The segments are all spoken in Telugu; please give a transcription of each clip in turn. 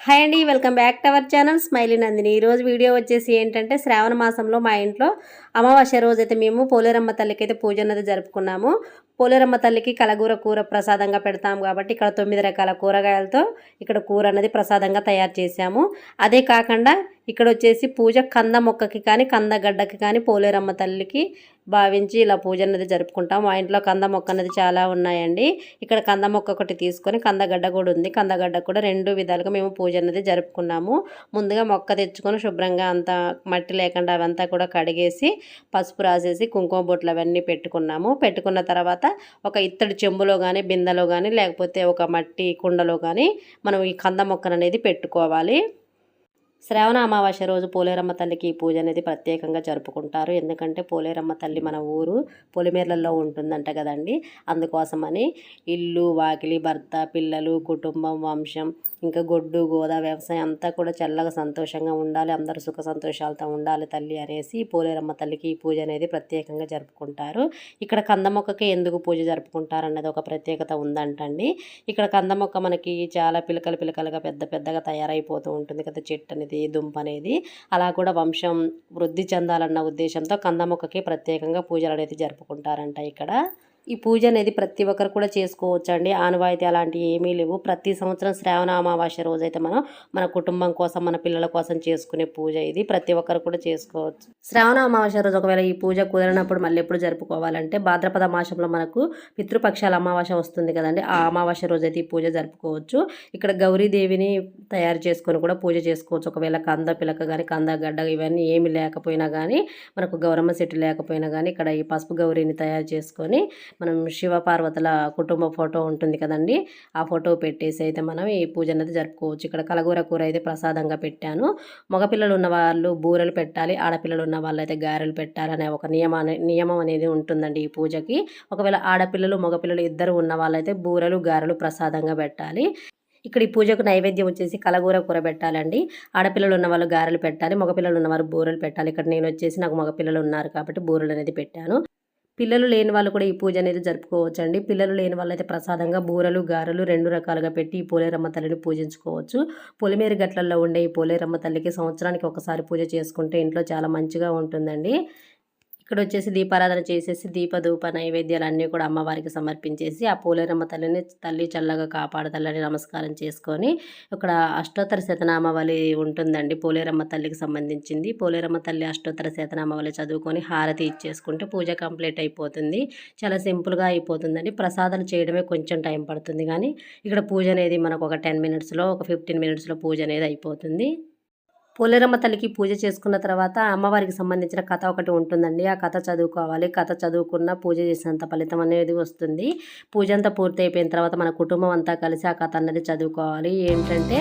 హాయ్ అండి, welcome back to our channel smiley Nandini. ఈరోజు వీడియో వచ్చేసి ఏంటంటే శ్రావణ మాసంలో మా ఇంట్లో అమావాస్య రోజైతే మేము పోలేరమ్మ తల్లికి అయితే పూజ అనేది జరుపుకున్నాము. పోలేరమ్మ తల్లికి కలగూర కూర ప్రసాదంగా పెడతాం కాబట్టి ఇక్కడ 9 రకాల కూరగాయలతో ఇక్కడ కూర అనేది ప్రసాదంగా తయారు చేశాము. అదే కాకుండా ఇక్కడ వచ్చేసి పూజ కంద మొక్కకి కానీ కందగడ్డకి కానీ పోలేరమ్మ తల్లికి భావించి ఇలా పూజ అనేది జరుపుకుంటాం. మా ఇంట్లో కంద మొక్క అనేది చాలా ఉన్నాయండి. ఇక్కడ కంద మొక్క ఒకటి తీసుకొని కందగడ్డ కూడా ఉంది. కందగడ్డ కూడా 2 విధాలుగా మేము పూజ అనేది జరుపుకున్నాము. ముందుగా మొక్క తెచ్చుకొని శుభ్రంగా అంతా మట్టి లేకుండా అవంతా కూడా కడిగేసి పసుపు రాసేసి కుంకుమ బొట్లు అవన్నీ పెట్టుకున్నాము. పెట్టుకున్న తర్వాత ఒక ఇత్తడి చెంబులో కానీ బిందెలో కానీ లేకపోతే ఒక మట్టి కుండలో కానీ మనం ఈ కంద మొక్కను అనేది పెట్టుకోవాలి. శ్రావణ అమావాస్య రోజు పోలేరమ్మ తల్లికి ఈ పూజ అనేది ప్రత్యేకంగా జరుపుకుంటారు. ఎందుకంటే పోలేరమ్మ తల్లి మన ఊరు పొలిమేర్లలో ఉంటుందంట కదండి. అందుకోసమని ఇల్లు వాకిలి భర్త పిల్లలు కుటుంబం వంశం ఇంకా గొడ్డు గోద వ్యవసాయం అంతా కూడా చల్లగా సంతోషంగా ఉండాలి, అందరూ సుఖ సంతోషాలతో ఉండాలి తల్లి అనేసి పోలేరమ్మ తల్లికి ఈ పూజ అనేది ప్రత్యేకంగా జరుపుకుంటారు. ఇక్కడ కంద మొక్కకి ఎందుకు పూజ జరుపుకుంటారు అన్నది ఒక ప్రత్యేకత ఉందంటండి. ఇక్కడ కంద మొక్క మనకి చాలా పిలకలుగా పెద్ద పెద్దగా తయారైపోతూ ఉంటుంది కదా, చెట్టు అనేది దుంప అనేది. అలా కూడా వంశం వృద్ధి చెందాలన్న ఉద్దేశంతో కంద మొక్కకి ప్రత్యేకంగా పూజలు అనేది జరుపుకుంటారంట ఇక్కడ. ఈ పూజ అనేది ప్రతి ఒక్కరు కూడా చేసుకోవచ్చండి. ఆనవాయితీ అలాంటివి ఏమీ లేవు. ప్రతి సంవత్సరం శ్రావణ అమావాస్య రోజైతే మనం మన కుటుంబం కోసం మన పిల్లల కోసం చేసుకునే పూజ ఇది. ప్రతి ఒక్కరు కూడా చేసుకోవచ్చు. శ్రావణ అమావాస్య రోజు ఒకవేళ ఈ పూజ కుదిరినప్పుడు మళ్ళీ ఎప్పుడు జరుపుకోవాలంటే భాద్రపద మాసంలో మనకు పితృపక్షాల అమావాస్య వస్తుంది కదండి. ఆ అమావాస్య రోజైతే ఈ పూజ జరుపుకోవచ్చు. ఇక్కడ గౌరీదేవిని తయారు చేసుకొని కూడా పూజ చేసుకోవచ్చు. ఒకవేళ కంద పిలక కానీ కందగడ్డ ఇవన్నీ ఏమి లేకపోయినా కానీ మనకు గౌరమ్మ చెట్టు లేకపోయినా కానీ ఇక్కడ ఈ పసుపు గౌరీని తయారు చేసుకొని మనం శివపార్వతుల కుటుంబ ఫోటో ఉంటుంది కదండి, ఆ ఫోటో పెట్టేసి అయితే మనం ఈ పూజ అనేది జరుపుకోవచ్చు. ఇక్కడ కలగూర కూర అయితే ప్రసాదంగా పెట్టాను. మగపిల్లలు ఉన్న వాళ్ళు బూరెలు పెట్టాలి, ఆడపిల్లలు ఉన్న వాళ్ళు అయితే గారెలు పెట్టాలనే ఒక నియమం అనేది ఉంటుందండి ఈ పూజకి. ఒకవేళ ఆడపిల్లలు మగపిల్లలు ఇద్దరు ఉన్న వాళ్ళైతే బూరెలు గారెలు ప్రసాదంగా పెట్టాలి. ఇక్కడ ఈ పూజకు నైవేద్యం వచ్చేసి కలగూర కూర పెట్టాలండి. ఆడపిల్లలు ఉన్న వాళ్ళు గారెలు పెట్టాలి, మగపిల్లలు ఉన్నవారు బూరెలు పెట్టాలి. ఇక్కడ నేను వచ్చేసి నాకు మగపిల్లలు ఉన్నారు కాబట్టి బూరెలు అనేది పెట్టాను. పిల్లలు లేని వాళ్ళు కూడా ఈ పూజ అనేది జరుపుకోవచ్చండి. పిల్లలు లేని వాళ్ళైతే ప్రసాదంగా బూరలు గారెలు 2 రకాలుగా పెట్టి ఈ పోలేరమ్మ తల్లిని పూజించుకోవచ్చు. పొలిమేరు గట్లల్లో ఉండే ఈ పోలేరమ్మ తల్లికి సంవత్సరానికి ఒకసారి పూజ చేసుకుంటే ఇంట్లో చాలా మంచిగా ఉంటుందండి. ఇక్కడ వచ్చేసి దీపారాధన చేసేసి దీపధూప నైవేద్యాలు అన్నీ కూడా అమ్మవారికి సమర్పించేసి ఆ పోలేరమ్మ తల్లిని తల్లి చల్లగా కాపాడతల్లని నమస్కారం చేసుకొని ఇక్కడ అష్టోత్తర శతనామావళి ఉంటుందండి పోలేరమ్మ తల్లికి సంబంధించింది. పోలేరమ్మ తల్లి అష్టోత్తర శతనామావళి చదువుకొని హారతి ఇచ్చేసుకుంటే పూజ కంప్లీట్ అయిపోతుంది. చాలా సింపుల్గా అయిపోతుందండి. ప్రసాదాలు చేయడమే కొంచెం టైం పడుతుంది కానీ ఇక్కడ పూజ అనేది మనకు ఒక 10 మినిట్స్లో ఒక 15 మినిట్స్లో పూజ అనేది అయిపోతుంది. పోలేరమ్మ తల్లికి పూజ చేసుకున్న తర్వాత అమ్మవారికి సంబంధించిన కథ ఒకటి ఉంటుందండి. ఆ కథ చదువుకోవాలి. కథ చదువుకున్న పూజ చేసినంత ఫలితం అనేది వస్తుంది. పూజ అంతా పూర్తి అయిపోయిన తర్వాత మన కుటుంబం అంతా కలిసి ఆ కథ అన్నది చదువుకోవాలి. ఏంటంటే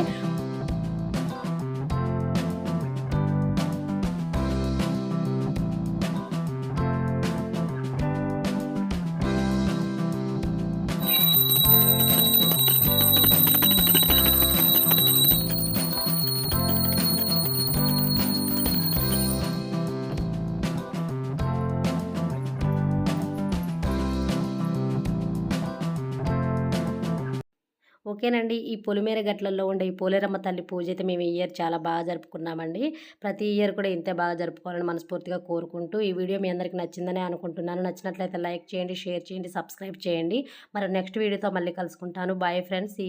ఓకేనండి. ఈ పొలిమేర గట్లల్లో ఉండే ఈ పోలేరమ్మ తల్లి పూజ అయితే మేము ఈ ఇయర్ చాలా బాగా జరుపుకున్నామండి. ప్రతి ఇయర్ కూడా ఇంతే బాగా జరుపుకోవాలని మనస్ఫూర్తిగా కోరుకుంటూ ఈ వీడియో మీ అందరికీ నచ్చిందని అనుకుంటున్నాను. నచ్చినట్లయితే లైక్ చేయండి, షేర్ చేయండి, సబ్స్క్రైబ్ చేయండి. మరి నెక్స్ట్ వీడియోతో మళ్ళీ కలుసుకుంటాను. Bye friends.